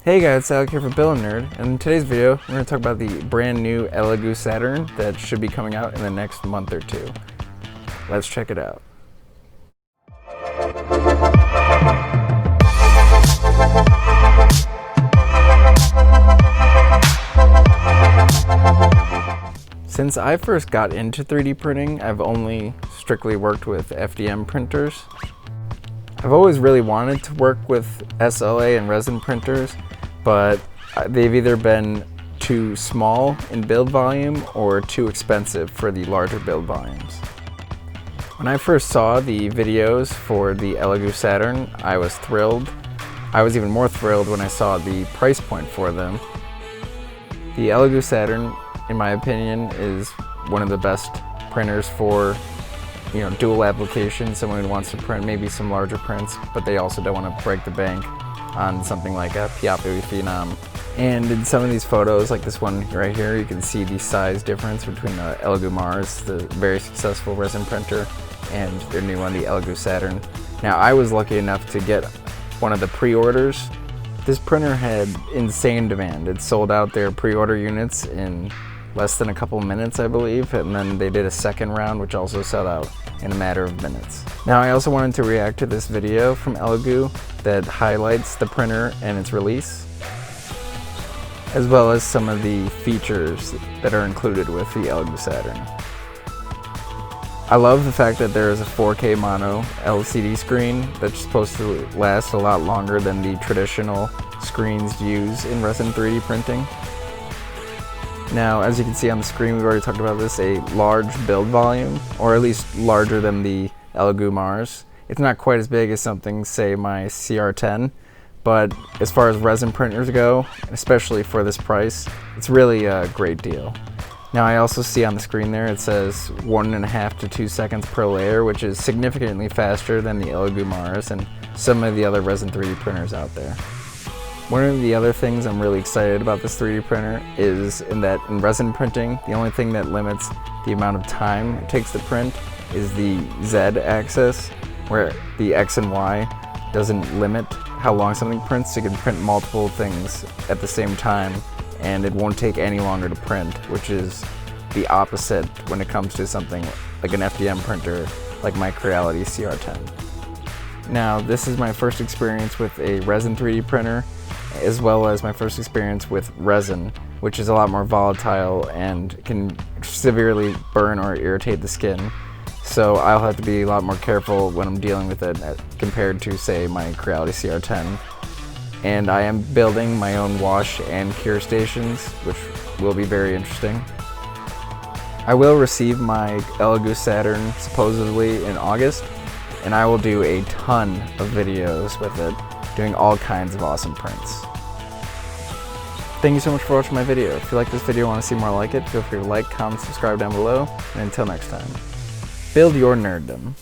Hey guys, it's Alec here for Bill and Nerd, and in today's video, we're going to talk about the brand new Elegoo Saturn that should be coming out in the next month or two. Let's check it out. Since I first got into 3D printing, I've only strictly worked with FDM printers. I've always really wanted to work with SLA and resin printers, but they've either been too small in build volume or too expensive for the larger build volumes. When I first saw the videos for the Elegoo Saturn, I was thrilled. I was even more thrilled when I saw the price point for them. The Elegoo Saturn, in my opinion, is one of the best printers for dual applications. Someone who wants to print maybe some larger prints, but they also don't want to break the bank on something like a Piapi Phenom. And in some of these photos, like this one right here, you can see the size difference between the Elegoo Mars, the very successful resin printer, and their new one, the Elegoo Saturn. Now, I was lucky enough to get one of the pre-orders. This printer had insane demand. It sold out their pre-order units in less than a couple minutes, I believe, and then they did a second round, which also sold out in a matter of minutes. Now, I also wanted to react to this video from Elegoo that highlights the printer and its release, as well as some of the features that are included with the Elegoo Saturn. I love the fact that there is a 4K mono LCD screen that's supposed to last a lot longer than the traditional screens used in resin 3D printing. Now, as you can see on the screen, we've already talked about this, a large build volume, or at least larger than the Elegoo Mars. It's not quite as big as something, say, my CR10, but as far as resin printers go, especially for this price, it's really a great deal. Now, I also see on the screen there, it says 1.5 to 2 seconds per layer, which is significantly faster than the Elegoo Mars and some of the other resin 3D printers out there. One of the other things I'm really excited about this 3D printer is in resin printing, the only thing that limits the amount of time it takes to print is the Z axis, where the X and Y doesn't limit how long something prints. You can print multiple things at the same time and it won't take any longer to print, which is the opposite when it comes to something like an FDM printer like my Creality CR10. Now, this is my first experience with a resin 3D printer, as well as my first experience with resin, which is a lot more volatile and can severely burn or irritate the skin. So I'll have to be a lot more careful when I'm dealing with it compared to, say, my Creality CR10. And I am building my own wash and cure stations, which will be very interesting. I will receive my Elegoo Saturn supposedly in August, and I will do a ton of videos with it, doing all kinds of awesome prints. Thank you so much for watching my video. If you like this video and want to see more like it, feel free to like, comment, subscribe down below, and until next time, build your nerddom.